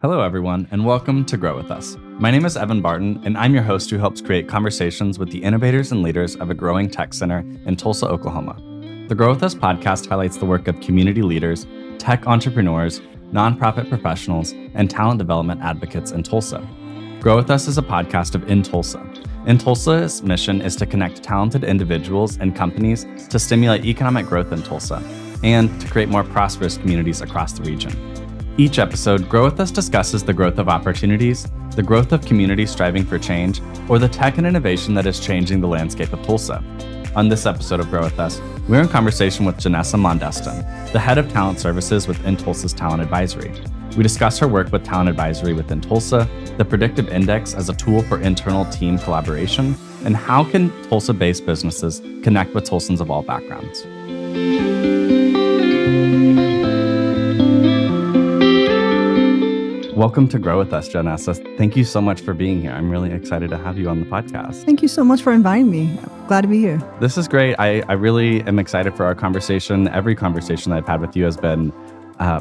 Hello, everyone, and welcome to Grow With Us. My name is Evan Barton, and I'm your host who helps create conversations with the innovators and leaders of a growing tech center in Tulsa, Oklahoma. The Grow With Us podcast highlights the work of community leaders, tech entrepreneurs, nonprofit professionals, and talent development advocates in Tulsa. Grow With Us is a podcast of inTulsa. inTulsa's mission is to connect talented individuals and companies to stimulate economic growth in Tulsa and to create more prosperous communities across the region. Each episode, Grow With Us discusses the growth of opportunities, the growth of communities striving for change, or the tech and innovation that is changing the landscape of Tulsa. On this episode of Grow With Us, we're in conversation with Janessa Mondestin, the head of talent services with inTulsa's Talent Advisory. We discuss her work with Talent Advisory within Tulsa, the Predictive Index as a tool for internal team collaboration, and how can Tulsa-based businesses connect with Tulsans of all backgrounds. Welcome to Grow With Us, Janessa. Thank you so much for being here. I'm really excited to have you on the podcast. Thank you so much for inviting me. Glad to be here. This is great. I really am excited for our conversation. Every conversation that I've had with you has been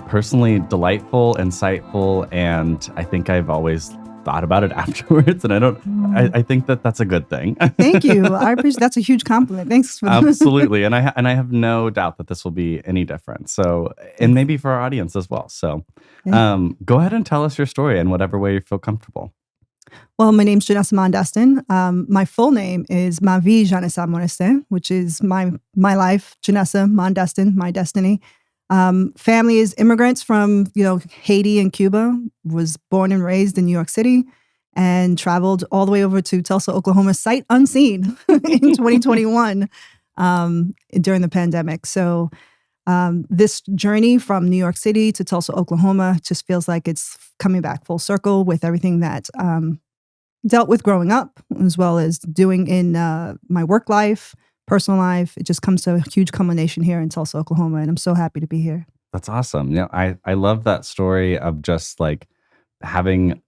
personally delightful, insightful, and I think I've always thought about it afterwards. And I think that that's a good thing. Thank you. I appreciate that's a huge compliment. Thanks for that. Absolutely. And I have no doubt that this will be any different. So, and maybe for our audience as well. So go ahead and tell us your story in whatever way you feel comfortable. Well, my name's Janessa Mondestin. My full name is Ma Vie Janessa Mondestin, which is my life, Janessa Mondestin, my destiny. Family is immigrants from, Haiti and Cuba. Was born and raised in New York City and traveled all the way over to Tulsa, Oklahoma, sight unseen in 2021 during the pandemic. So this journey from New York City to Tulsa, Oklahoma just feels like it's coming back full circle with everything that dealt with growing up, as well as doing in my work life, personal life. It just comes to a huge culmination here in Tulsa, Oklahoma, and I'm so happy to be here. That's awesome. I love that story of just like having,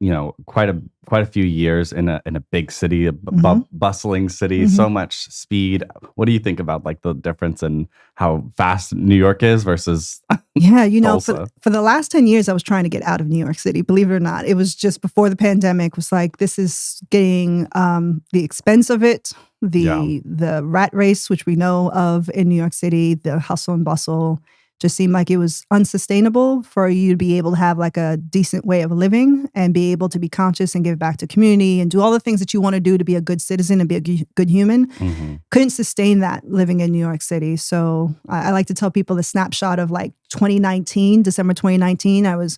quite a few years in a big city, bustling city, so much speed. What do you think about like the difference in how fast New York is versus Tulsa? For the last 10 years, I was trying to get out of New York City, believe it or not. It was just before the pandemic was like, this is getting the expense of it, the rat race, which we know of in New York City, the hustle and bustle. Just seemed like it was unsustainable for you to be able to have like a decent way of living and be able to be conscious and give back to community and do all the things that you want to do to be a good citizen and be a good human. Couldn't sustain that living in New York City. So I like to tell people the snapshot of like 2019, December 2019, had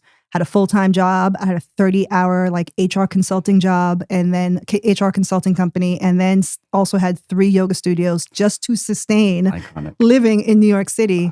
a full-time job. I had a 30-hour like HR consulting job and then HR consulting company, and then also had 3 yoga studios just to sustain living in New York City.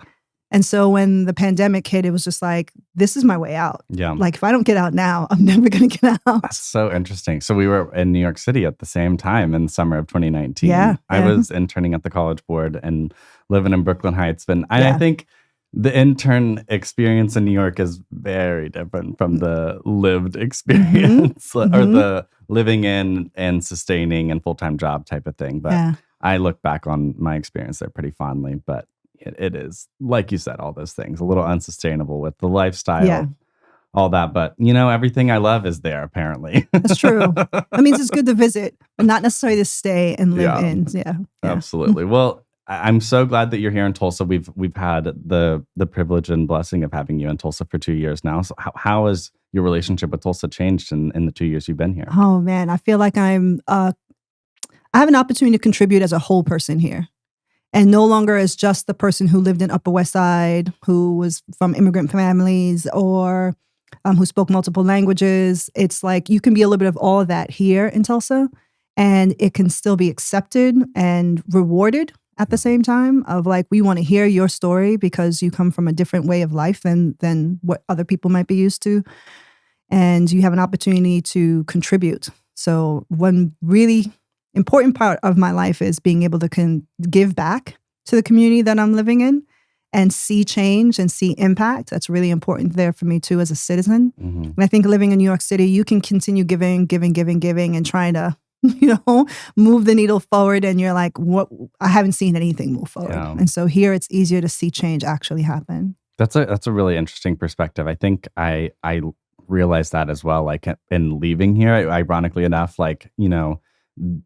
And so when the pandemic hit, it was just like, this is my way out. Yeah. Like if I don't get out now, I'm never going to get out. That's so interesting. So we were in New York City at the same time in the summer of 2019. Yeah. I was interning at the College Board and living in Brooklyn Heights. I think the intern experience in New York is very different from the lived experience or the living in and sustaining and full-time job type of thing. But I look back on my experience there pretty fondly. But it is, like you said, all those things, a little unsustainable with the lifestyle, all that. But, everything I love is there, apparently. That's true. That means it's good to visit, but not necessarily to stay and live in. Yeah. Absolutely. Well, I'm so glad that you're here in Tulsa. We've had the privilege and blessing of having you in Tulsa for 2 years now. So how has your relationship with Tulsa changed in the 2 years you've been here? Oh, man. I feel like I have an opportunity to contribute as a whole person here. And no longer as just the person who lived in Upper West Side, who was from immigrant families, or who spoke multiple languages. It's like you can be a little bit of all of that here in Tulsa, and it can still be accepted and rewarded at the same time. Of like, we want to hear your story because you come from a different way of life than what other people might be used to, and you have an opportunity to contribute. So one really important part of my life is being able to give back to the community that I'm living in and see change and see impact. That's really important there for me too as a citizen. And I think living in New York City, you can continue giving and trying to, move the needle forward. And you're like, what? I haven't seen anything move forward. Yeah. And so here it's easier to see change actually happen. That's a really interesting perspective. I think I realized that as well. Like in leaving here, ironically enough, like,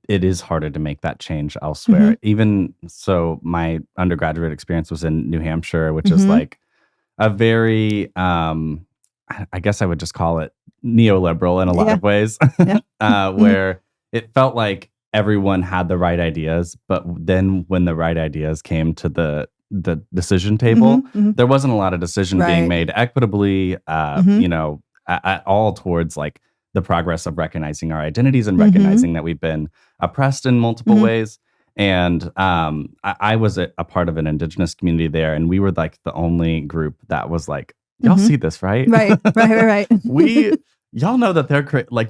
it is harder to make that change elsewhere. Even so, my undergraduate experience was in New Hampshire, which is like a very, I guess I would just call it neoliberal in a lot of ways, where it felt like everyone had the right ideas, but then when the right ideas came to the decision table, there wasn't a lot of decision being made equitably, at all towards like the progress of recognizing our identities and recognizing that we've been oppressed in multiple ways. And I was a part of an indigenous community there, and we were like the only group that was like, y'all see this, right? Right. Y'all know that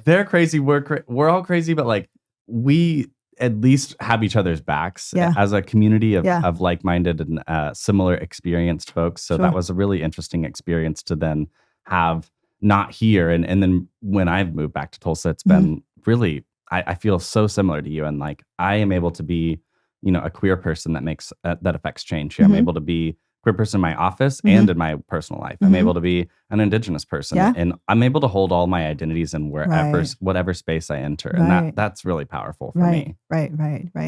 they're crazy. We're all crazy, but like we at least have each other's backs as a community of like-minded and similar experienced folks. So that was a really interesting experience to then have not here. And then when I've moved back to Tulsa, it's been really, I feel so similar to you. And like, I am able to be, a queer person that makes, that affects change here. I'm able to be a queer person in my office and in my personal life. I'm able to be an indigenous person and I'm able to hold all my identities in whatever space I enter. And that's really powerful for me. Right.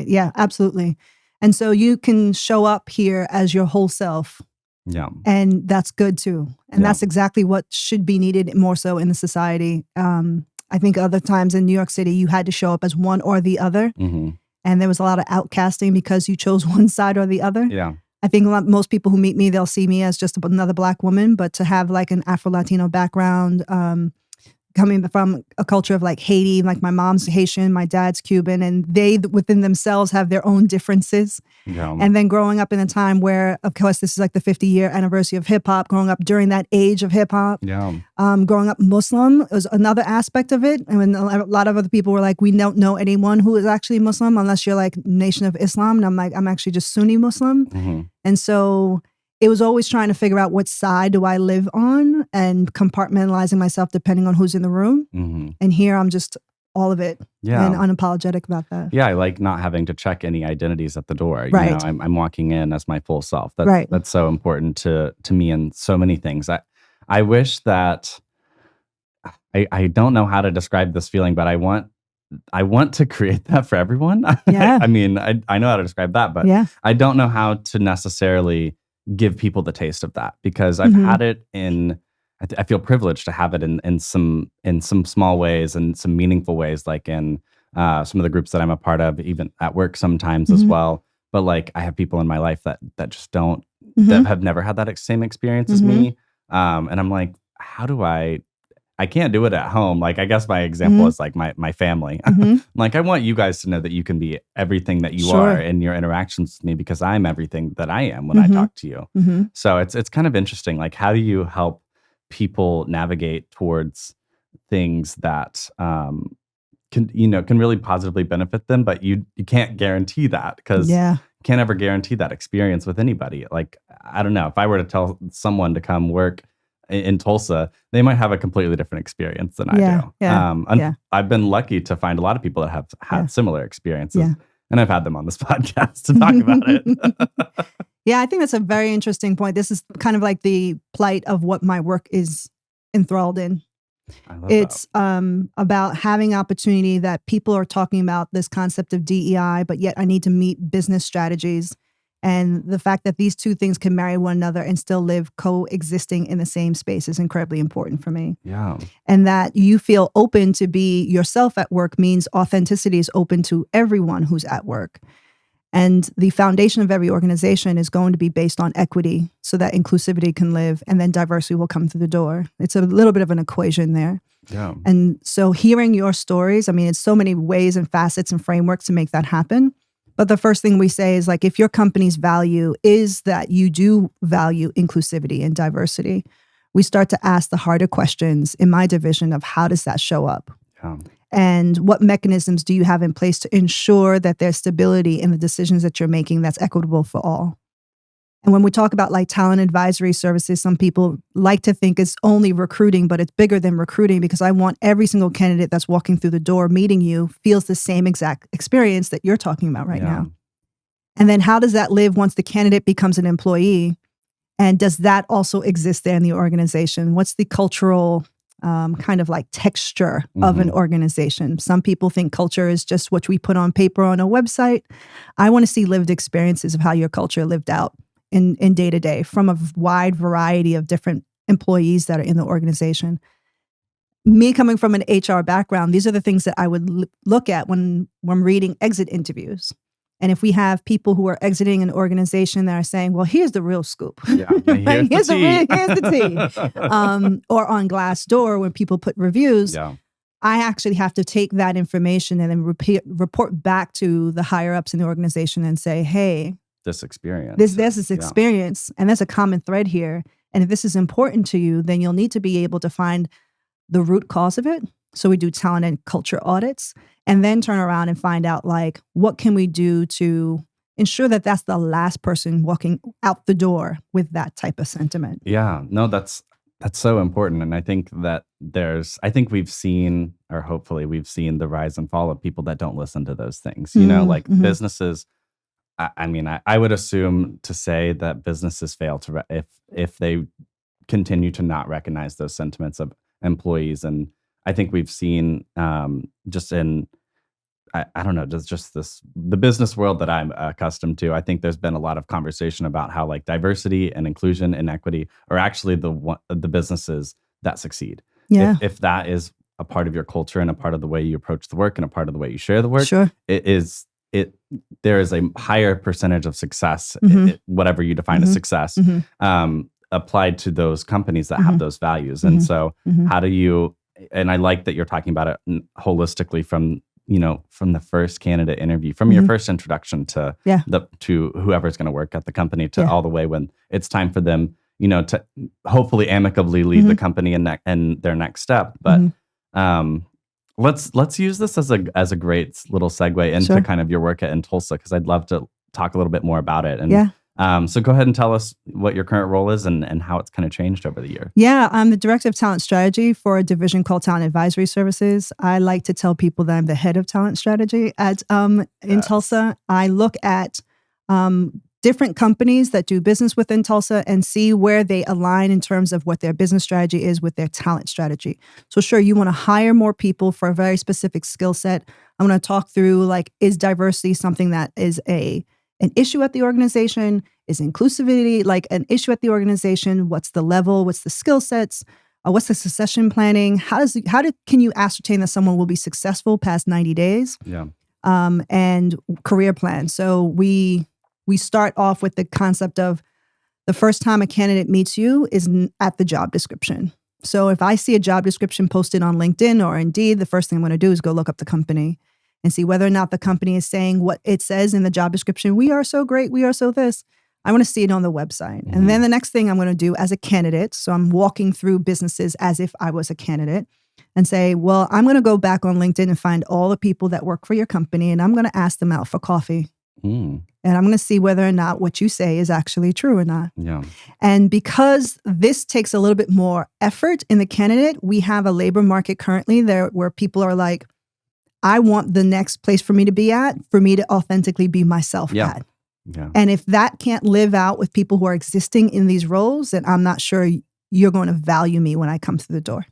Yeah, absolutely. And so you can show up here as your whole self. Yeah. And that's good too. And that's exactly what should be needed more so in the society. I think other times in New York City, you had to show up as one or the other. And there was a lot of outcasting because you chose one side or the other. Yeah. I think most people who meet me, they'll see me as just another Black woman, but to have like an Afro-Latino background, coming from a culture of like Haiti, like my mom's Haitian, my dad's Cuban, and they within themselves have their own differences. Yeah. And then growing up in a time where, of course, this is like the 50-year anniversary of hip hop, growing up during that age of hip hop. Yeah. Growing up Muslim was another aspect of it. And a lot of other people were like, we don't know anyone who is actually Muslim unless you're like Nation of Islam. And I'm like, I'm actually just Sunni Muslim. And so it was always trying to figure out what side do I live on and compartmentalizing myself depending on who's in the room. And here I'm just all of it and unapologetic about that. Yeah, I like not having to check any identities at the door. You know, I'm walking in as my full self. That's so important to me in so many things. I wish that I don't know how to describe this feeling, but I want to create that for everyone. Yeah. I mean, I know how to describe that, but I don't know how to necessarily give people the taste of that because I've had it in, I feel privileged to have it in some small ways and some meaningful ways, like in some of the groups that I'm a part of, even at work sometimes as well. But like I have people in my life that just don't, that have never had that same experience as me. And I'm like, how do I can't do it at home. Like, I guess my example is like my family. Like, I want you guys to know that you can be everything that you are in your interactions with me because I'm everything that I am when I talk to you. So it's kind of interesting. Like, how do you help people navigate towards things that can really positively benefit them, but you can't guarantee that because you can't ever guarantee that experience with anybody. Like, I don't know, if I were to tell someone to come work in Tulsa, they might have a completely different experience than I do. I've been lucky to find a lot of people that have had similar experiences, and I've had them on this podcast to talk about it. Yeah, I think that's a very interesting point. This is kind of like the plight of what my work is enthralled in. It's about having opportunity that people are talking about this concept of DEI, but yet I need to meet business strategies. And the fact that these two things can marry one another and still live coexisting in the same space is incredibly important for me. Yeah. And that you feel open to be yourself at work means authenticity is open to everyone who's at work. And the foundation of every organization is going to be based on equity so that inclusivity can live and then diversity will come through the door. It's a little bit of an equation there. Yeah. And so hearing your stories, I mean, it's so many ways and facets and frameworks to make that happen. But the first thing we say is like, if your company's value is that you do value inclusivity and diversity, we start to ask the harder questions in my division of how does that show up? Yeah. And what mechanisms do you have in place to ensure that there's stability in the decisions that you're making that's equitable for all? And when we talk about like talent advisory services, some people like to think it's only recruiting, but it's bigger than recruiting because I want every single candidate that's walking through the door meeting you feels the same exact experience that you're talking about right now. And then how does that live once the candidate becomes an employee? And does that also exist there in the organization? What's the cultural kind of like texture of an organization. Some people think culture is just what we put on paper on a website. I want to see lived experiences of how your culture lived out in day to day from a wide variety of different employees that are in the organization. Me coming from an HR background, these are the things that I would look at when I'm reading exit interviews. And if we have people who are exiting an organization that are saying, well, here's the real scoop. Yeah, right? here's the tea. Or on Glassdoor, when people put reviews, I actually have to take that information and then report back to the higher ups in the organization and say, hey, this experience. There's this experience, and there's a common thread here. And if this is important to you, then you'll need to be able to find the root cause of it. So we do talent and culture audits, and then turn around and find out, like, what can we do to ensure that that's the last person walking out the door with that type of sentiment. Yeah, no, that's so important. And I think that we've seen, or hopefully we've seen, the rise and fall of people that don't listen to those things. You know, like businesses, I would assume to say that businesses fail if they continue to not recognize those sentiments of employees. And I think we've seen just in, I don't know, just the business world that I'm accustomed to. I think there's been a lot of conversation about how, like, diversity and inclusion and equity are actually the businesses that succeed. Yeah. If that is a part of your culture and a part of the way you approach the work and a part of the way you share the work, sure. There is a higher percentage of success, whatever you define as success, applied to those companies that have those values. And so how do you, and I like that you're talking about it holistically from the first candidate interview, from your first introduction to to whoever's going to work at the company, to all the way when it's time for them, to hopefully amicably leave the company and their next step. But let's use this as a great little segue into kind of your work at inTulsa, because I'd love to talk a little bit more about it. And so go ahead and tell us what your current role is and how it's kind of changed over the year. Yeah, I'm the Director of Talent Strategy for a division called Talent Advisory Services. I like to tell people that I'm the head of talent strategy at inTulsa. I look at different companies that do business with inTulsa and see where they align in terms of what their business strategy is with their talent strategy. So sure, you want to hire more people for a very specific skill set. I'm going to talk through, like, is diversity something that is an issue at the organization? Is inclusivity like an issue at the organization? What's the level? What's the skill sets? What's the succession planning? Can you ascertain that someone will be successful past 90 days? Yeah. And career plan. So we start off with the concept of the first time a candidate meets you is at the job description. So if I see a job description posted on LinkedIn or Indeed, the first thing I'm going to do is go look up the company and see whether or not the company is saying what it says in the job description. We are so great. We are so this. I want to see it on the website. And then the next thing I'm going to do as a candidate, so I'm walking through businesses as if I was a candidate, and say, well, I'm going to go back on LinkedIn and find all the people that work for your company, and I'm going to ask them out for coffee. And I'm going to see whether or not what you say is actually true or not. Yeah. And because this takes a little bit more effort in the candidate, we have a labor market currently there where people are like, I want the next place for me to be at, for me to authentically be myself at. Yeah. And if that can't live out with people who are existing in these roles, then I'm not sure you're going to value me when I come through the door.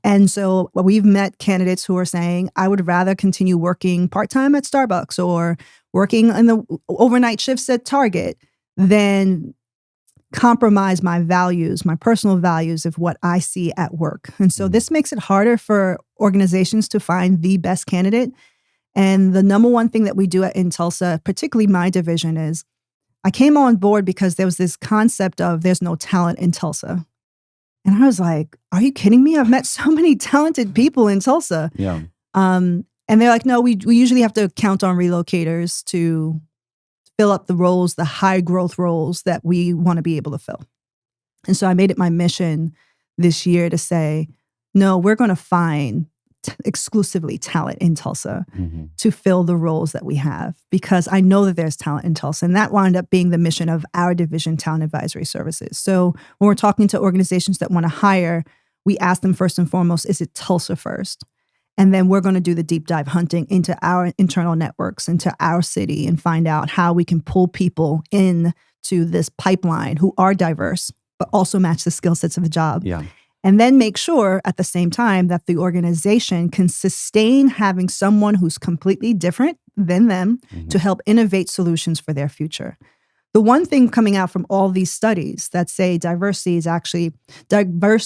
And so we've met candidates who are saying, I would rather continue working part-time at Starbucks or working in the overnight shifts at Target than compromise my values, my personal values of what I see at work. And so this makes it harder for organizations to find the best candidate. And the number one thing that we do at inTulsa, particularly my division, is I came on board because there was this concept of there's no talent in Tulsa. And I was like, are you kidding me? I've met so many talented people in Tulsa. Yeah. And they're like, no, we usually have to count on relocators to fill up the roles, the high growth roles that we want to be able to fill. And so I made it my mission this year to say, no, we're going to find exclusively talent in Tulsa to fill the roles that we have, because I know that there's talent in Tulsa. And that wound up being the mission of our division, Talent Advisory Services. So when we're talking to organizations that want to hire, we ask them first and foremost, is it Tulsa first? And then we're going to do the deep dive hunting into our internal networks, into our city, and find out how we can pull people in to this pipeline who are diverse, but also match the skill sets of the job. Yeah. And then make sure at the same time that the organization can sustain having someone who's completely different than them to help innovate solutions for their future. The one thing coming out from all these studies that say diverse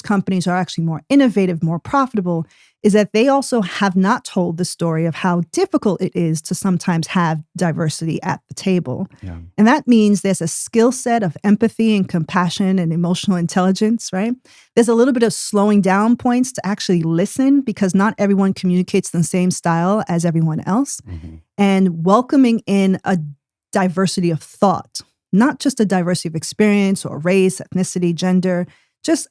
companies are actually more innovative, more profitable, is that they also have not told the story of how difficult it is to sometimes have diversity at the table. Yeah. And that means there's a skill set of empathy and compassion and emotional intelligence, right? There's a little bit of slowing down points to actually listen because not everyone communicates the same style as everyone else. And welcoming in a diversity of thought, not just a diversity of experience or race, ethnicity, gender.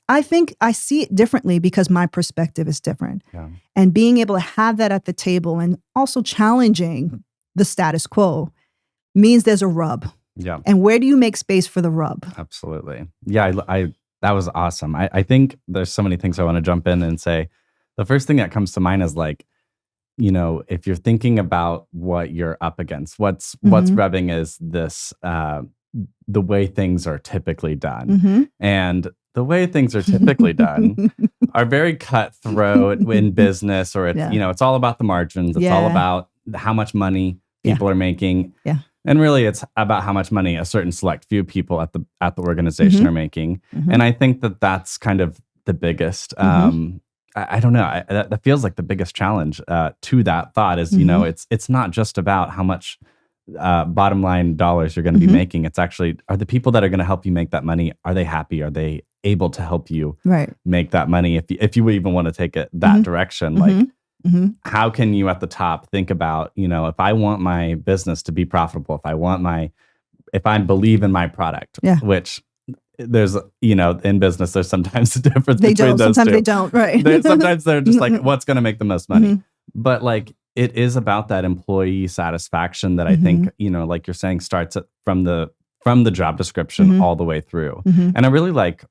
I think I see it differently because my perspective is different. Yeah. And being able to have that at the table and also challenging the status quo means there's a rub. Yeah. And where do you make space for the rub? Absolutely. Yeah, I that was awesome. I think there's so many things I want to jump in and say. The first thing that comes to mind is if you're thinking about what you're up against, what's rubbing is this the way things are typically done. And the way things are typically done are very cutthroat in business, or it's all about the margins. It's all about how much money people are making. Yeah. And really it's about how much money a certain select few people at the organization are making. And I think that that's kind of the biggest I don't know. That feels like the biggest challenge to that thought is, it's not just about how much bottom line dollars you're going to be making. It's actually, are the people that are going to help you make that money, are they happy? Are they able to help you make that money? If you even want to take it that direction, how can you at the top think about, if I want my business to be profitable, if I believe in my product, which there's, in business, there's sometimes a difference between those sometimes two. they don't, right? Sometimes they're just like, what's going to make the most money? But it is about that employee satisfaction that I think, like you're saying, starts from the job description all the way through. And I really like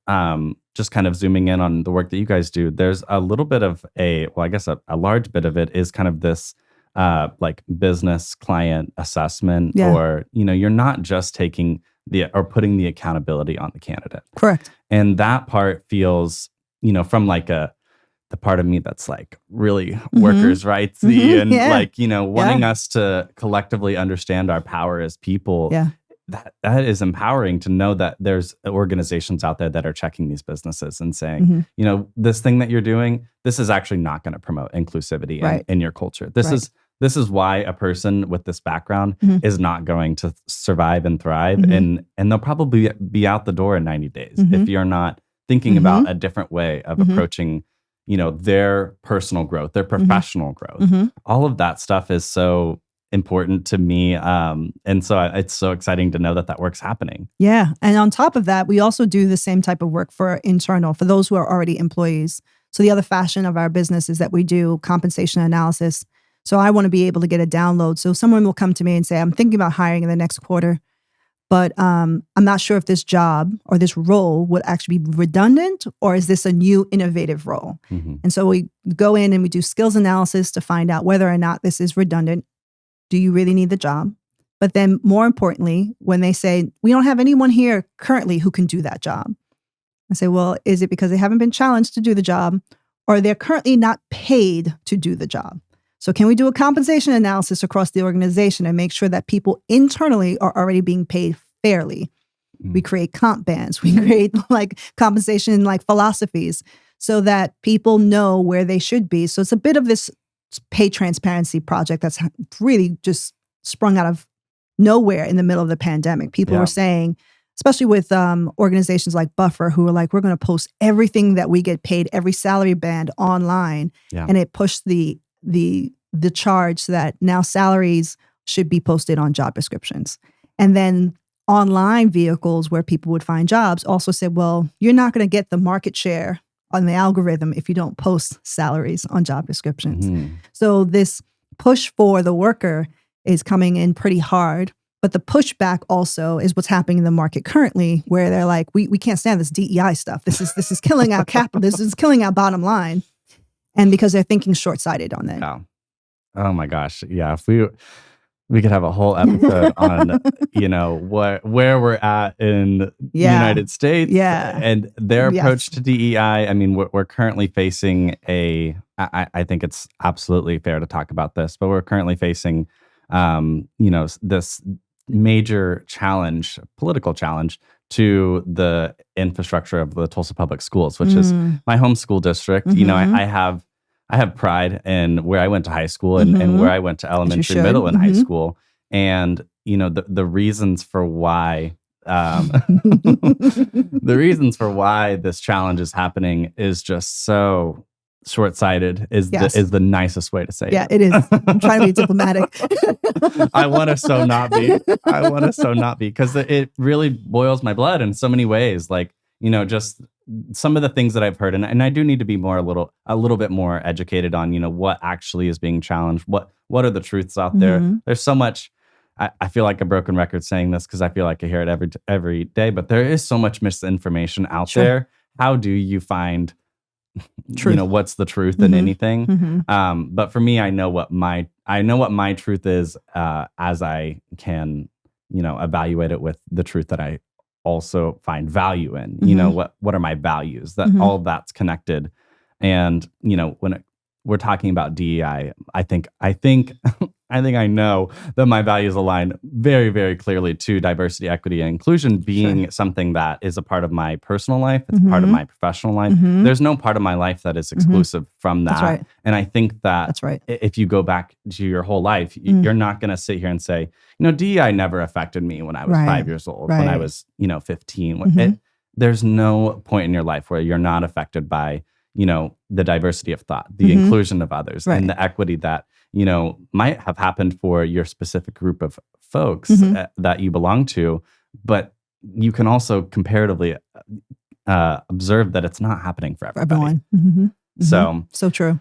just kind of zooming in on the work that you guys do. There's a little bit of a large bit of it is kind of this business client assessment, or, you're not just taking putting the accountability on the candidate. Correct. And that part feels, from the part of me that's really workers' rightsy and wanting us to collectively understand our power as people. Yeah. That is empowering to know that there's organizations out there that are checking these businesses and saying, this thing that you're doing, this is actually not going to promote inclusivity in your culture. This is why a person with this background is not going to survive and thrive, and they'll probably be out the door in 90 days if you're not thinking about a different way of approaching, their personal growth, their professional growth. All of that stuff is so important to me, and so it's so exciting to know that work's happening. Yeah, and on top of that, we also do the same type of work for those who are already employees. So the other fashion of our business is that we do compensation analysis. So I want to be able to get a download. So someone will come to me and say, I'm thinking about hiring in the next quarter, but I'm not sure if this job or this role would actually be redundant, or is this a new innovative role? And so we go in and we do skills analysis to find out whether or not this is redundant. Do you really need the job? But then more importantly, when they say, we don't have anyone here currently who can do that job. I say, well, is it because they haven't been challenged to do the job, or they're currently not paid to do the job? So can we do a compensation analysis across the organization and make sure that people internally are already being paid fairly? We create comp bands. We create compensation philosophies so that people know where they should be. So it's a bit of this pay transparency project that's really just sprung out of nowhere in the middle of the pandemic. People were saying, especially with organizations like Buffer, who are we're going to post everything that we get paid, every salary band online. And it pushed the charge that now salaries should be posted on job descriptions. And then online vehicles where people would find jobs also said, well, you're not going to get the market share on the algorithm if you don't post salaries on job descriptions. So this push for the worker is coming in pretty hard. But the pushback also is what's happening in the market currently, where they're like, we can't stand this DEI stuff. This is killing our capital. This is killing our bottom line. And because they're thinking short-sighted on that. Oh my gosh. Yeah. We could have a whole episode on, where we're at in the United States and their approach to DEI. I mean, we're currently facing I think it's absolutely fair to talk about this, but we're currently facing, this major challenge, political challenge to the infrastructure of the Tulsa Public Schools, which is my home school district. Mm-hmm. I have pride in where I went to high school and where I went to elementary, middle, and high school. And, the reasons for why the reasons for why this challenge is happening is just so short-sighted is the nicest way to say it. Yeah, it is. I'm trying to be diplomatic. I want to so not be. Because it really boils my blood in so many ways. Like, just some of the things that I've heard, and I do need to be a little bit more educated on, what actually is being challenged. What are the truths out there? There's so much. I feel like a broken record saying this because I feel like I hear it every day, but there is so much misinformation out there. How do you find truth? What's the truth in anything? But for me, I know what my truth is as I can, evaluate it with the truth that I also find value in. What are my values? That all of that's connected. And when we're talking about DEI, I think I know that my values align very, very clearly to diversity, equity, and inclusion being something that is a part of my personal life. It's part of my professional life. There's no part of my life that is exclusive from that. That's right. And I think that That's right. If you go back to your whole life, you're not going to sit here and say, DEI never affected me when I was 5 years old, when I was, 15. There's no point in your life where you're not affected by, the diversity of thought, the inclusion of others, and the equity that might have happened for your specific group of folks that you belong to, but you can also comparatively observe that it's not happening for everybody. So true.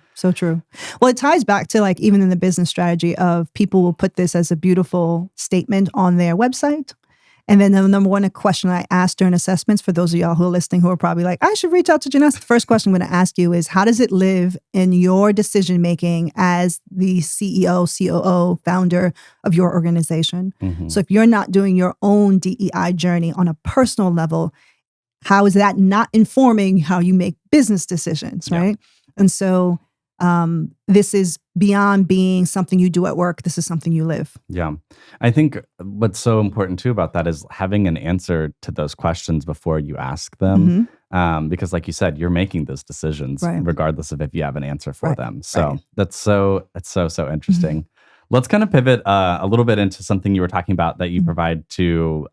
Well, it ties back to like even in the business strategy of people will put this as a beautiful statement on their website. And then the number one question I asked during assessments, for those of y'all who are listening who are probably like, I should reach out to Janessa. The first question I'm going to ask you is, how does it live in your decision-making as the CEO, COO, founder of your organization? So if you're not doing your own DEI journey on a personal level, how is that not informing how you make business decisions, right? And so this is beyond being something you do at work. This is something you live. Yeah. I think what's so important too about that is having an answer to those questions before you ask them. Because like you said, you're making those decisions regardless of if you have an answer for them. So it's so interesting. Let's kind of pivot a little bit into something you were talking about that you provide to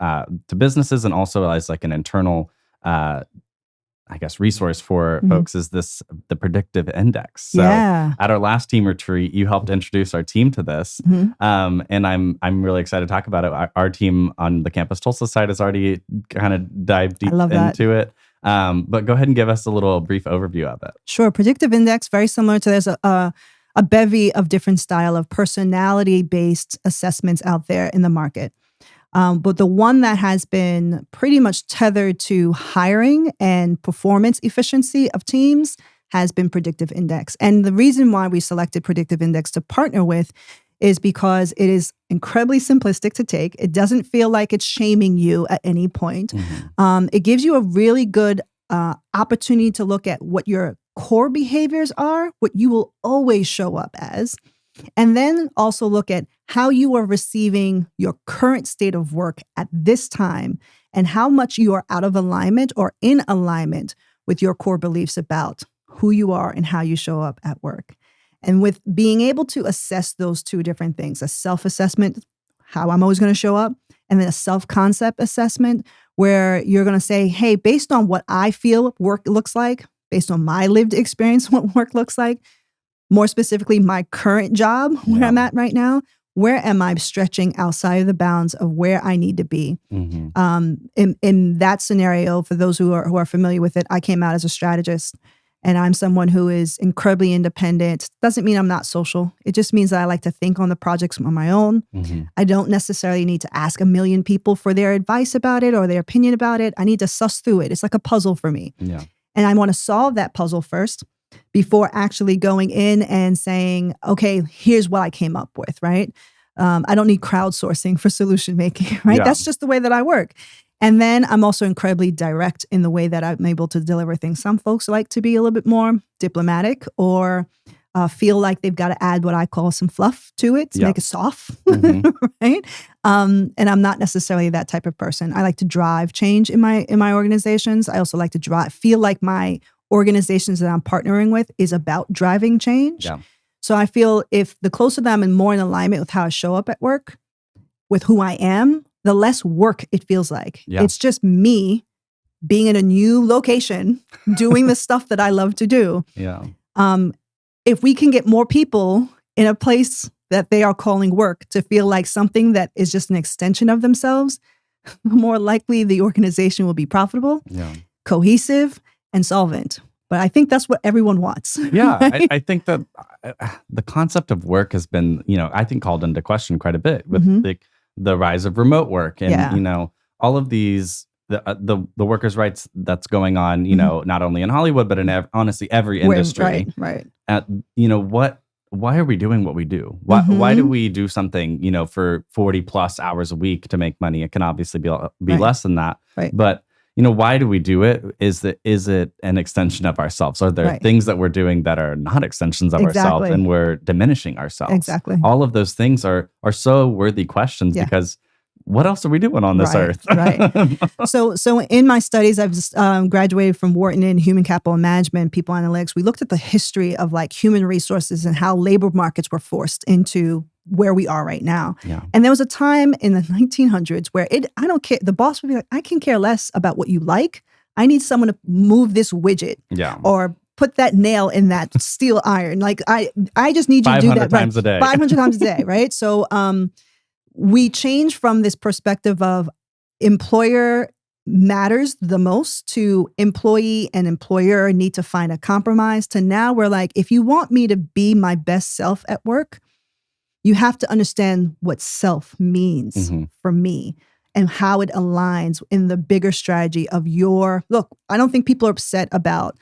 businesses and also as like an internal resource for folks is the Predictive Index. So at our last team retreat, you helped introduce our team to this. And I'm really excited to talk about it. Our team on the Campus Tulsa side has already kind of dived deep into it. But go ahead and give us a little brief overview of it. Sure. Predictive Index, very similar to there's a bevy of different style of personality-based assessments out there in the market. But the one that has been pretty much tethered to hiring and performance efficiency of teams has been Predictive Index. And the reason why we selected Predictive Index to partner with is because it is incredibly simplistic to take. It doesn't feel like it's shaming you at any point. It gives you a really good opportunity to look at what your core behaviors are, what you will always show up as, and then also look at how you are receiving your current state of work at this time and how much you are out of alignment or in alignment with your core beliefs about who you are and how you show up at work. And with being able to assess those two different things, a self-assessment, how I'm always going to show up, and then a self-concept assessment where you're going to say, hey, based on what I feel work looks like, based on my lived experience, what work looks like, more specifically, my current job, where I'm at right now, where am I stretching outside of the bounds of where I need to be? In that scenario, for those who are familiar with it, I came out as a strategist, and I'm someone who is incredibly independent. Doesn't mean I'm not social. It just means that I like to think on the projects on my own. I don't necessarily need to ask a million people for their advice about it or their opinion about it. I need to suss through it. It's like a puzzle for me. And I want to solve that puzzle first before actually going in and saying, okay, here's what I came up with, right? I don't need crowdsourcing for solution making, right? Yeah. That's just the way that I work. And then I'm also incredibly direct in the way that I'm able to deliver things. Some folks like to be a little bit more diplomatic or feel like they've got to add what I call some fluff to it to make it soft, right? And I'm not necessarily that type of person. I like to drive change in my organizations. I also like to feel like my organizations that I'm partnering with is about driving change. Yeah. So I feel if the closer that I'm in more in alignment with how I show up at work, with who I am, the less work it feels like. Yeah. It's just me being in a new location, doing the stuff that I love to do. Yeah. If we can get more people in a place that they are calling work to feel like something that is just an extension of themselves, more likely the organization will be profitable, cohesive, and solvent. But I think that's what everyone wants. Yeah, right? I think that the concept of work has been, I think called into question quite a bit with the rise of remote work and, all of these, the workers' rights that's going on, not only in Hollywood, but in honestly every industry. Right. Why are we doing what we do? Why do we do something, for 40 plus hours a week to make money? It can obviously be less than that. Right. But why do we do it? Is it an extension of ourselves? Are there things that we're doing that are not extensions of ourselves and we're diminishing ourselves? Exactly. All of those things are so worthy questions because what else are we doing on this earth? Right. So in my studies, I've just, graduated from Wharton in human capital management, people analytics. We looked at the history of like human resources and how labor markets were forced into where we are right now. Yeah. And there was a time in the 1900s where I don't care. The boss would be like, I can care less about what you like. I need someone to move this widget or put that nail in that steel iron. Like I just need you to do that 500 times a day. 500 times a day, right? So we change from this perspective of employer matters the most to employee and employer need to find a compromise to now we're like, if you want me to be my best self at work, you have to understand what self means for me and how it aligns in the bigger strategy of look, I don't think people are upset about,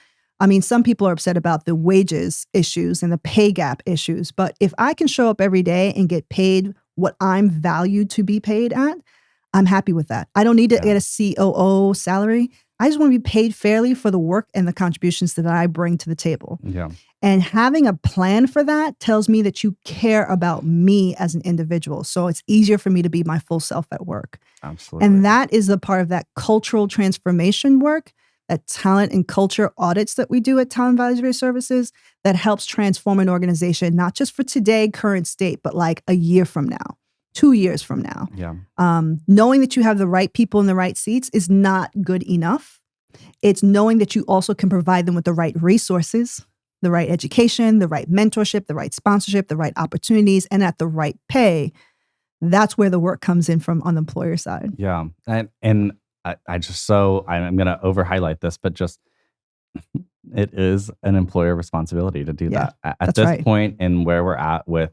some people are upset about the wages issues and the pay gap issues. But if I can show up every day and get paid what I'm valued to be paid at, I'm happy with that. I don't need to get a COO salary. I just want to be paid fairly for the work and the contributions that I bring to the table. Yeah. And having a plan for that tells me that you care about me as an individual. So it's easier for me to be my full self at work. Absolutely. And that is the part of that cultural transformation work, that talent and culture audits that we do at Talent Advisory Services that helps transform an organization, not just for today, current state, but like a year from now, 2 years from now. Yeah. Knowing that you have the right people in the right seats is not good enough. It's knowing that you also can provide them with the right resources, the right education, the right mentorship, the right sponsorship, the right opportunities, and at the right pay. That's where the work comes in from on the employer side. Yeah. And I'm going to over highlight this, but just it is an employer responsibility to do that. At this point in where we're at with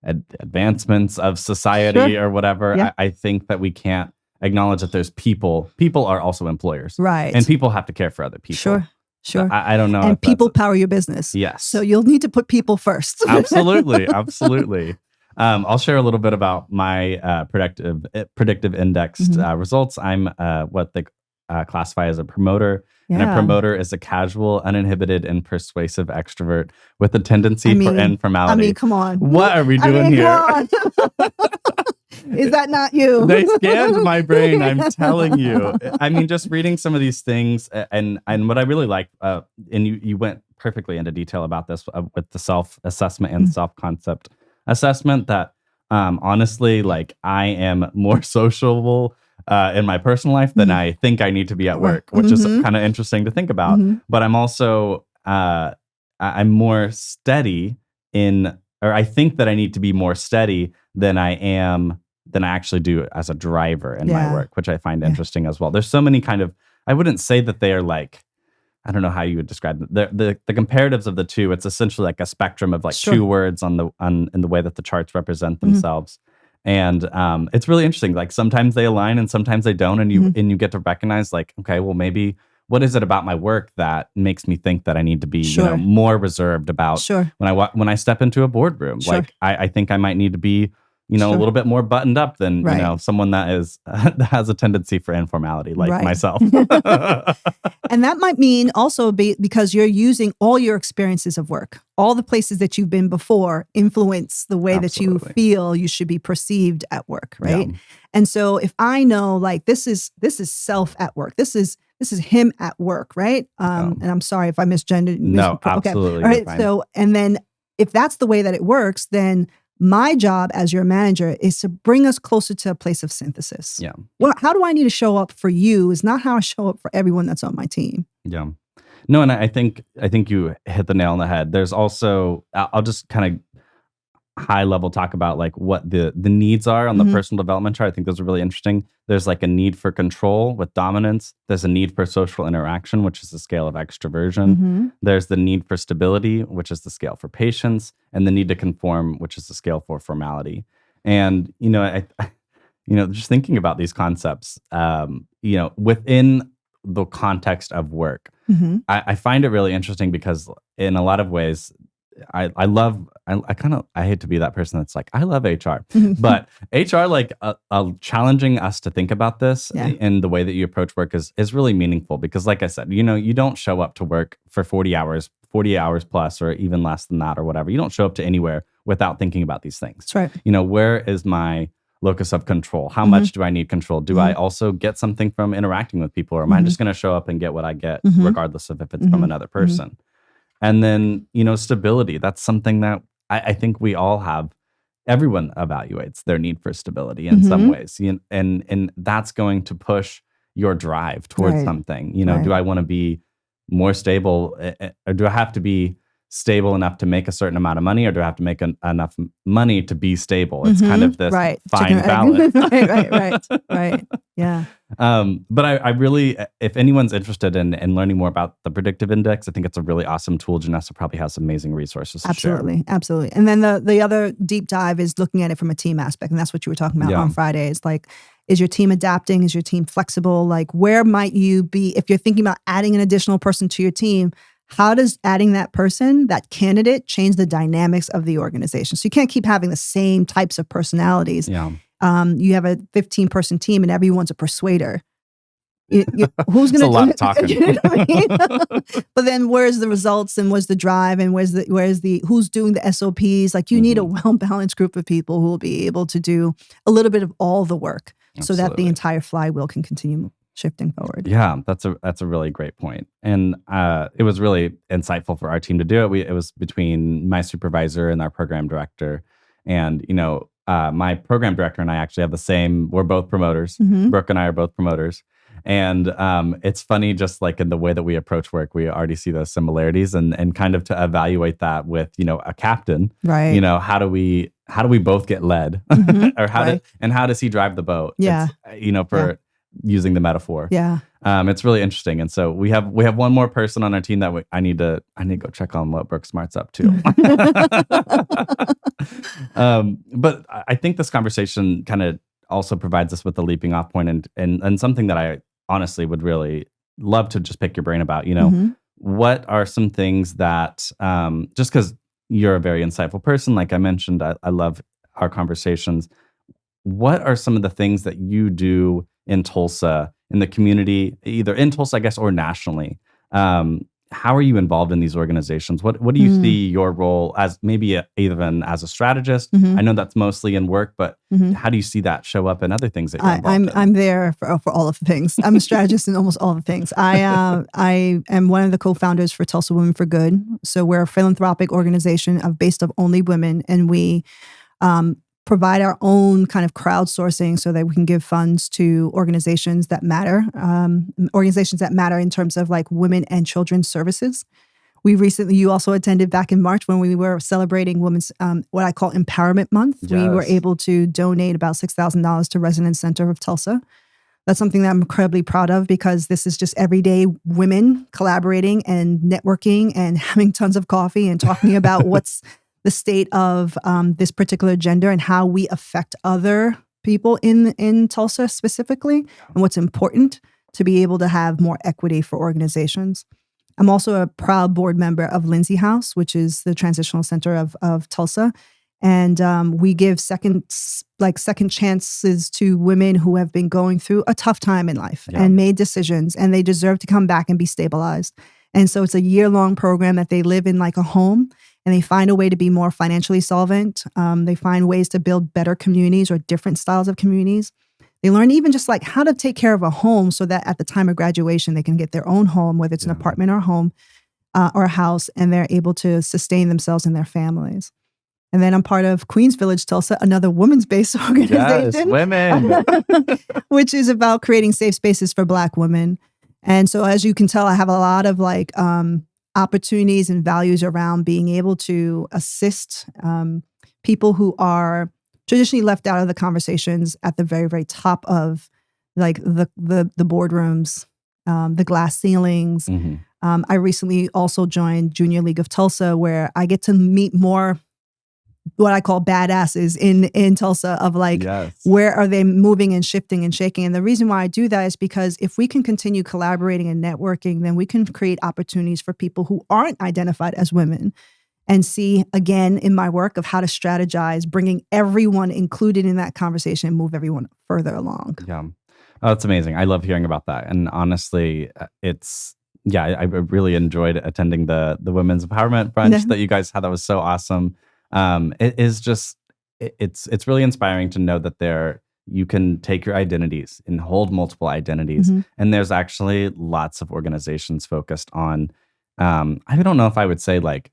advancements of society or whatever, I think that we can't acknowledge that there's people. People are also employers. Right. And people have to care for other people. Sure. I don't know. And people power your business. Yes. So you'll need to put people first. Absolutely. I'll share a little bit about my predictive indexed results. I'm what they classify as a promoter. And a promoter is a casual, uninhibited, and persuasive extrovert with a tendency for informality. Come on. What are we doing here? Come on. Is that not you? They scanned my brain, I'm telling you. Just reading some of these things and what I really like, and you went perfectly into detail about this with the self-assessment and self-concept assessment that honestly, like I am more sociable in my personal life than I think I need to be at work, which is kind of interesting to think about. But I'm also, I'm more steady I think that I need to be more steady than I actually do as a driver in my work, which I find interesting as well. There's so many I wouldn't say that they are like, I don't know how you would describe them. The comparatives of the two, it's essentially like a spectrum of like two words in the way that the charts represent themselves. And it's really interesting. Like sometimes they align and sometimes they don't. And you get to recognize like, okay, well, maybe what is it about my work that makes me think that I need to be more reserved about when I step into a boardroom? Like I think I might need to be a Sure. little bit more buttoned up than, Right. someone that is that has a tendency for informality like Right. myself. And that might mean also because you're using all your experiences of work, all the places that you've been before influence the way that you Absolutely. feel you should be perceived at work, right? Yeah. And so if I know like this is self at work, this is him at work, right? And I'm sorry if I misgendered. No, Okay, absolutely. all You're right. fine. So and then if that's the way that it works, then my job as your manager is to bring us closer to a place of synthesis. Yeah. Well, how do I need to show up for you is not how I show up for everyone that's on my team. Yeah. No, and I think you hit the nail on the head. There's also, I'll just kind of high level talk about like what the needs are on the personal development chart. I think those are really interesting. There's like a need for control with dominance. There's a need for social interaction, which is the scale of extroversion. There's the need for stability, which is the scale for patience, and the need to conform, which is the scale for formality. And I just thinking about these concepts, within the context of work, I find it really interesting because in a lot of ways, I hate to be that person that's like, I love HR, but HR, like challenging us to think about this in the way that you approach work is really meaningful because like I said, you don't show up to work for 40 hours plus, or even less than that or whatever. You don't show up to anywhere without thinking about these things. That's right. Where is my locus of control? How much do I need control? Do I also get something from interacting with people, or am I just going to show up and get what I get regardless of if it's from another person? And then, stability. That's something that I think we all have. Everyone evaluates their need for stability in some ways. And that's going to push your drive towards something. Do I want to be more stable, or do I have to be stable enough to make a certain amount of money, or do I have to make enough money to be stable? It's kind of this fine balance. Right. Yeah. But I really, if anyone's interested in learning more about the Predictive Index, I think it's a really awesome tool. Janessa probably has amazing resources to share. Absolutely. And then the other deep dive is looking at it from a team aspect. And that's what you were talking about on Friday. It's like, is your team adapting? Is your team flexible? Like, where might you be, if you're thinking about adding an additional person to your team, how does adding that person, that candidate, change the dynamics of the organization? So you can't keep having the same types of personalities. Yeah. You have a 15-person team and everyone's a persuader. Who's going to do a lot of talking? You know what I mean? But then where's the results and where's the drive and where's the who's doing the SOPs? Like you need a well-balanced group of people who will be able to do a little bit of all the work so that the entire flywheel can continue shifting forward. Yeah, that's a really great point. And it was really insightful for our team to do it. It was between my supervisor and our program director. And, my program director and I actually have the same, we're both promoters. Brooke and I are both promoters. And it's funny, just like in the way that we approach work, we already see those similarities and kind of to evaluate that with, a captain, right? How do we both get led or how does he drive the boat? Yeah. It's, using the metaphor. Yeah. It's really interesting. And so we have one more person on our team that I need to go check on what Brooke Smart's up to. But I think this conversation kind of also provides us with a leaping off point and something that I honestly would really love to just pick your brain about, what are some things that, just because you're a very insightful person, like I mentioned, I love our conversations. What are some of the things that you do in Tulsa, in the community, either in Tulsa, I guess, or nationally? How are you involved in these organizations? What do you see your role as, maybe even as a strategist? I know that's mostly in work, but how do you see that show up in other things that you're involved in? I'm there for all of the things. I'm a strategist in almost all the things. I am one of the co-founders for Tulsa Women for Good. So we're a philanthropic organization based of only women, and we provide our own kind of crowdsourcing so that we can give funds to organizations that matter in terms of like women and children's services. You also attended back in March when we were celebrating Women's, what I call Empowerment Month. Yes. We were able to donate about $6,000 to Resonance Center of Tulsa. That's something that I'm incredibly proud of because this is just everyday women collaborating and networking and having tons of coffee and talking about what's the state of this particular gender and how we affect other people in Tulsa specifically, and what's important to be able to have more equity for organizations. I'm also a proud board member of Lindsay House, which is the transitional center of Tulsa. And we give second chances to women who have been going through a tough time in life and made decisions, and they deserve to come back and be stabilized. And so it's a year-long program that they live in like a home, and they find a way to be more financially solvent. They find ways to build better communities or different styles of communities. They learn even just like how to take care of a home so that at the time of graduation, they can get their own home, whether it's an apartment or a home or a house, and they're able to sustain themselves and their families. And then I'm part of Queens Village Tulsa, another women's-based organization. Yes, women. Which is about creating safe spaces for Black women. And so as you can tell, I have a lot of like opportunities and values around being able to assist people who are traditionally left out of the conversations at the very, very top of like the boardrooms, the glass ceilings. Mm-hmm. I recently also joined Junior League of Tulsa, where I get to meet more what I call badasses in Tulsa of like, where are they moving and shifting and shaking? And the reason why I do that is because if we can continue collaborating and networking, then we can create opportunities for people who aren't identified as women, and see, again, in my work of how to strategize, bringing everyone included in that conversation and move everyone further along. Yeah. Oh, that's amazing. I love hearing about that. And honestly, I really enjoyed attending the women's empowerment brunch that you guys had. That was so awesome. It is just, it's really inspiring to know that you can take your identities and hold multiple identities. Mm-hmm. And there's actually lots of organizations focused on, I don't know if I would say like,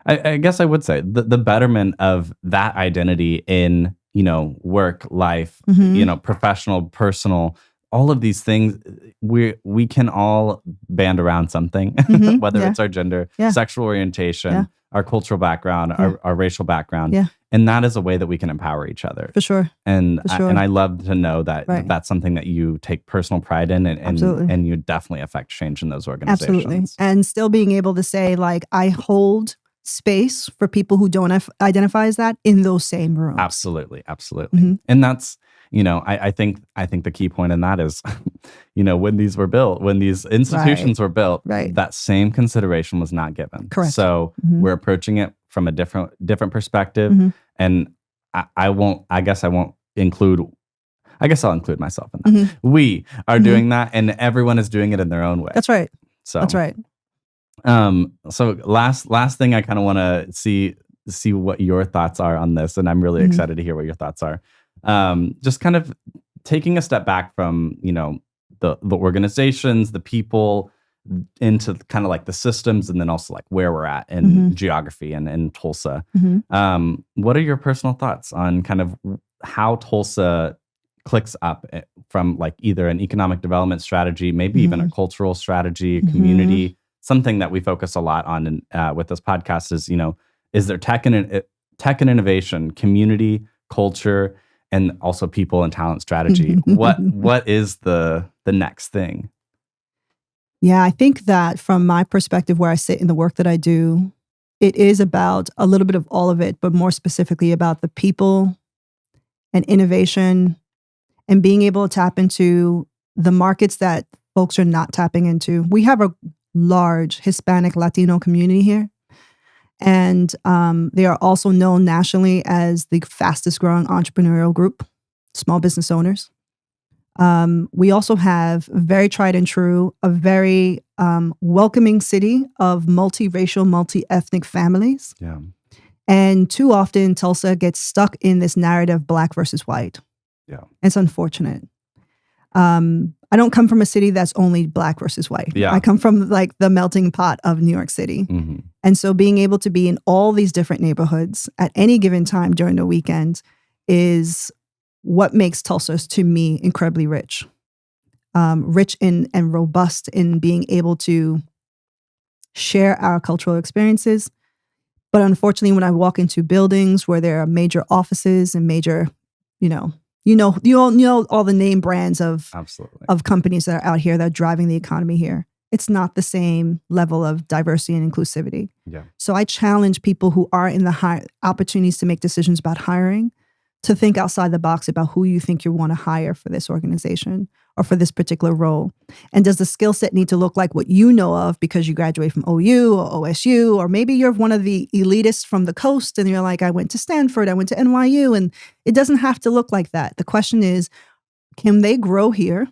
I guess I would say the betterment of that identity in, work, life, mm-hmm. Professional, personal, all of these things. We can all band around something, mm-hmm. whether it's our gender, sexual orientation, our cultural background, our racial background. Yeah. And that is a way that we can empower each other. For sure. And I love to know that that's something that you take personal pride in and you definitely affect change in those organizations. Absolutely. And still being able to say, like, I hold space for people who don't identify as that in those same rooms. Absolutely. Mm-hmm. And that's, I think the key point in that is, when these were built, when these institutions were built, that same consideration was not given. Correct. So we're approaching it from a different perspective. Mm-hmm. And I guess I'll include myself in that. Mm-hmm. We are doing that, and everyone is doing it in their own way. That's right. So that's right. So last thing, I kind of want to see what your thoughts are on this, and I'm really mm-hmm. excited to hear what your thoughts are. Just kind of taking a step back from, the organizations, the people, into kind of like the systems, and then also like where we're at in mm-hmm. geography and in Tulsa. Mm-hmm. What are your personal thoughts on kind of how Tulsa clicks up from like either an economic development strategy, maybe mm-hmm. even a cultural strategy, a mm-hmm. community? Something that we focus a lot on with this podcast is, is there tech and innovation, community, culture, and also people and talent strategy? What is the next thing? Yeah, I think that from my perspective, where I sit in the work that I do, it is about a little bit of all of it, but more specifically about the people and innovation and being able to tap into the markets that folks are not tapping into. We have a large Hispanic Latino community here. And they are also known nationally as the fastest growing entrepreneurial group, small business owners. We also have very tried and true, a very welcoming city of multiracial, multi-ethnic families. Yeah. And too often Tulsa gets stuck in this narrative, Black versus white. Yeah. It's unfortunate. I don't come from a city that's only Black versus white. Yeah. I come from like the melting pot of New York City. Mm-hmm. And so being able to be in all these different neighborhoods at any given time during the weekend is what makes Tulsa, to me, incredibly rich. Rich and robust in being able to share our cultural experiences. But unfortunately, when I walk into buildings where there are major offices and major, you know all the name brands of companies that are out here that are driving the economy here. It's not the same level of diversity and inclusivity. Yeah. So I challenge people who are in the opportunities to make decisions about hiring to think outside the box about who you think you want to hire for this organization. or for this particular role? And does the skill set need to look like what you know of because you graduate from OU or OSU, or maybe you're one of the elitists from the coast and you're like, I went to Stanford, I went to NYU, and it doesn't have to look like that. The question is, can they grow here,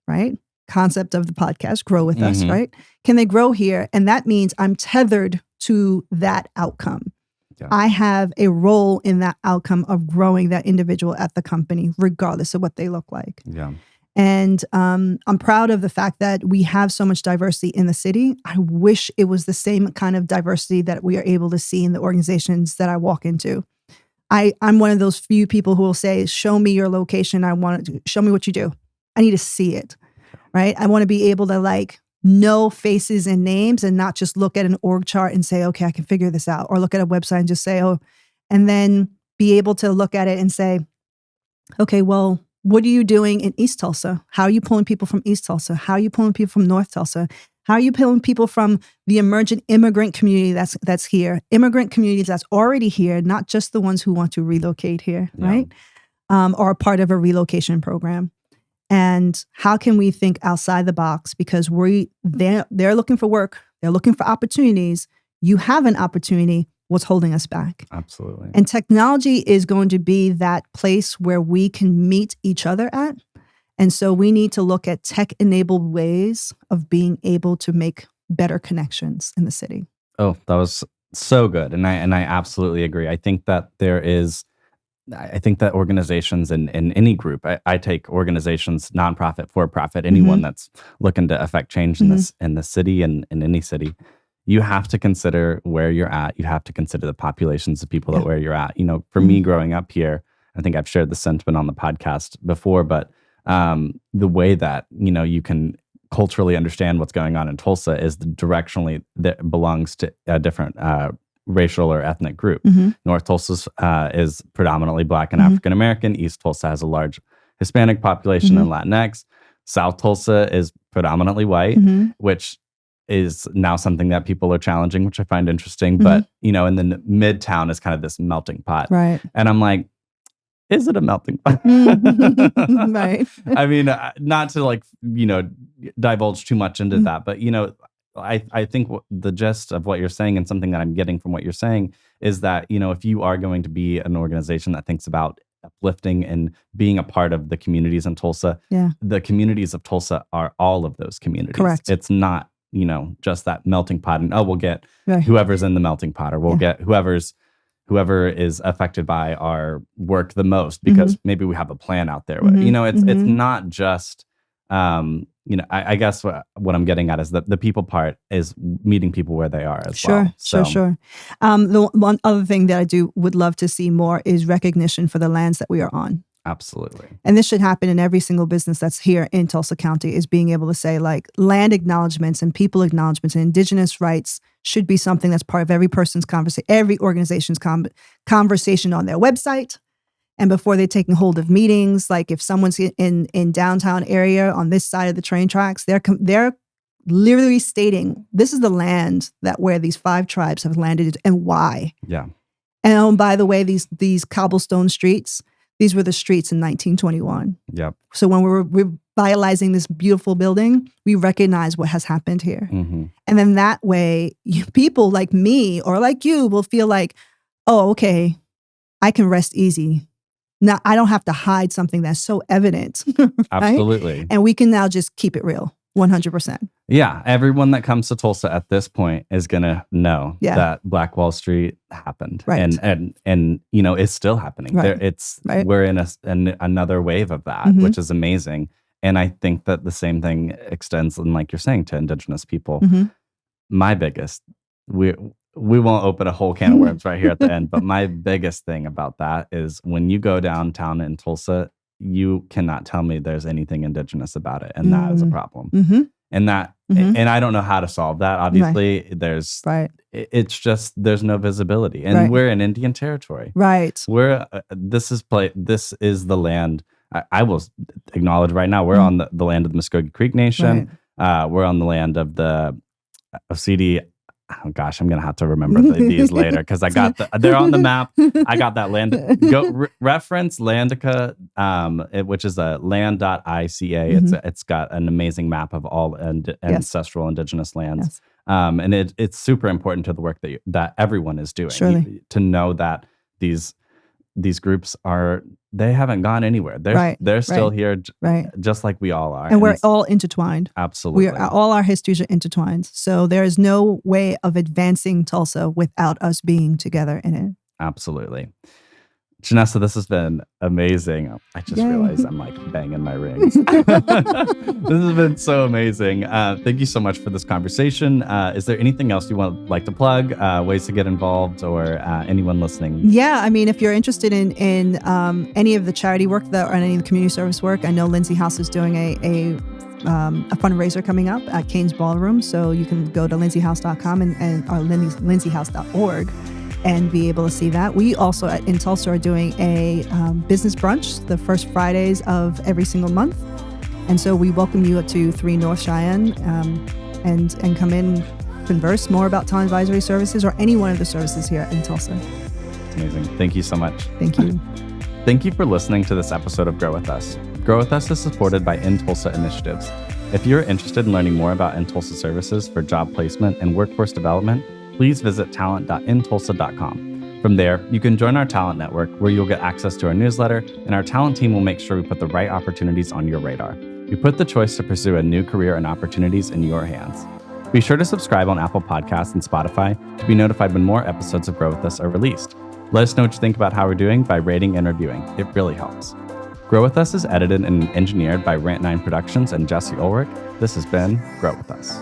right? Concept of the podcast, grow with us, right? Can they grow here? And that means I'm tethered to that outcome. Yeah. I have a role in that outcome of growing that individual at the company, regardless of what they look like. Yeah. And I'm proud of the fact that we have so much diversity in the city. I wish it was the same kind of diversity that we are able to see in the organizations that I walk into. I'm one of those few people who will say, show me your location. I want to show me what you do. I need to see it, right? I want to be able to like know faces and names and not just look at an org chart and say, okay, I can figure this out. Or look at a website and just say, oh, and then be able to look at it and say, okay, well, what are you doing in East Tulsa? How are you pulling people from East Tulsa? How are you pulling people from North Tulsa? How are you pulling people from the emergent immigrant community that's here? Immigrant communities that's already here, not just the ones who want to relocate here, right? Or are part of a relocation program. And how can we think outside the box? Because they're looking for work. They're looking for opportunities. You have an opportunity. What's holding us back? Absolutely. And technology is going to be that place where we can meet each other at. And so we need to look at tech-enabled ways of being able to make better connections in the city. Oh, that was so good. And I absolutely agree. I think that organizations in any group, I take organizations, nonprofit, for-profit, anyone that's looking to affect change in the city and in any city, you have to consider where you're at. You have to consider the populations of people that where you're at. You know, for me growing up here, I think I've shared the sentiment on the podcast before, but the way that, you know, you can culturally understand what's going on in Tulsa is directionally that belongs to a different racial or ethnic group. North Tulsa is predominantly Black and African American. East Tulsa has a large Hispanic population and Latinx. South Tulsa is predominantly white, which is now something that people are challenging, which I find interesting. But, you know, and then Midtown is kind of this melting pot. Right. And I'm like, is it a melting pot? Right. I mean, not to like, you know, divulge too much into that, but, you know, I think the gist of what you're saying and something that I'm getting from what you're saying is that, you know, if you are going to be an organization that thinks about uplifting and being a part of the communities in Tulsa, the communities of Tulsa are all of those communities. Correct. It's not, you know, just that melting pot and, we'll get whoever's in the melting pot, or we'll get whoever is affected by our work the most because maybe we have a plan out there. You know, it's not just, you know, I guess what I'm getting at is that the people part is meeting people where they are as well. Sure. The one other thing that I would love to see more is recognition for the lands that we are on. Absolutely. And this should happen in every single business that's here in Tulsa County, is being able to say like land acknowledgements and people acknowledgements and indigenous rights should be something that's part of every person's conversation, every organization's conversation on their website. And before they're taking hold of meetings, like if someone's in downtown area on this side of the train tracks, they're literally stating, this is the land that where these 5 tribes have landed and why. Yeah. And by the way, these cobblestone streets, these were the streets in 1921. Yep. So when we're revitalizing this beautiful building, we recognize what has happened here. And then that way, people like me or like you will feel like, oh, okay, I can rest easy. Now, I don't have to hide something that's so evident. Right? Absolutely. And we can now just keep it real, 100%. Yeah. Everyone that comes to Tulsa at this point is going to know that Black Wall Street happened. Right. And you know, it's still happening. Right. We're in another wave of that, which is amazing. And I think that the same thing extends, and like you're saying, to Indigenous people. My biggest, we won't open a whole can of worms right here at the end, but my biggest thing about that is when you go downtown in Tulsa, you cannot tell me there's anything Indigenous about it. And that is a problem. And that, and I don't know how to solve that. Obviously, there's, it's just, there's no visibility. And we're in Indian territory. Right. This is the land. I will acknowledge right now, we're on the land of the Muskogee Creek Nation. We're on the land of the Osidi oh gosh, I'm gonna have to remember these later because they're on the map. I got that land. Go reference Landica, which is a land.ica. It's got an amazing map of all ancestral indigenous lands. Yes. And it's super important to the work that everyone is doing. Surely. To know that these groups they haven't gone anywhere. They're still here, just like we all are. And we're all intertwined. Absolutely. All our histories are intertwined. So there is no way of advancing Tulsa without us being together in it. Absolutely. Janessa, this has been amazing. I just realized I'm like banging my rings. This has been so amazing. Thank you so much for this conversation. Is there anything else you like to plug, ways to get involved, or anyone listening? Yeah, I mean, if you're interested in any of the charity work or any of the community service work, I know Lindsay House is doing a fundraiser coming up at Kane's Ballroom. So you can go to lindsayhouse.com or lindsayhouse.org. and be able to see that. We also at inTulsa are doing a business brunch the first Fridays of every single month. And so we welcome you to 3 North Cheyenne and come in, converse more about talent advisory services or any one of the services here in Tulsa. It's amazing. Thank you so much. Thank you. Thank you for listening to this episode of Grow With Us. Grow With Us is supported by inTulsa Initiatives. If you're interested in learning more about inTulsa services for job placement and workforce development, please visit talent.intulsa.com. From there, you can join our talent network where you'll get access to our newsletter, and our talent team will make sure we put the right opportunities on your radar. We put the choice to pursue a new career and opportunities in your hands. Be sure to subscribe on Apple Podcasts and Spotify to be notified when more episodes of Grow With Us are released. Let us know what you think about how we're doing by rating and reviewing. It really helps. Grow With Us is edited and engineered by Rant9 Productions and Jesse Ulrich. This has been Grow With Us.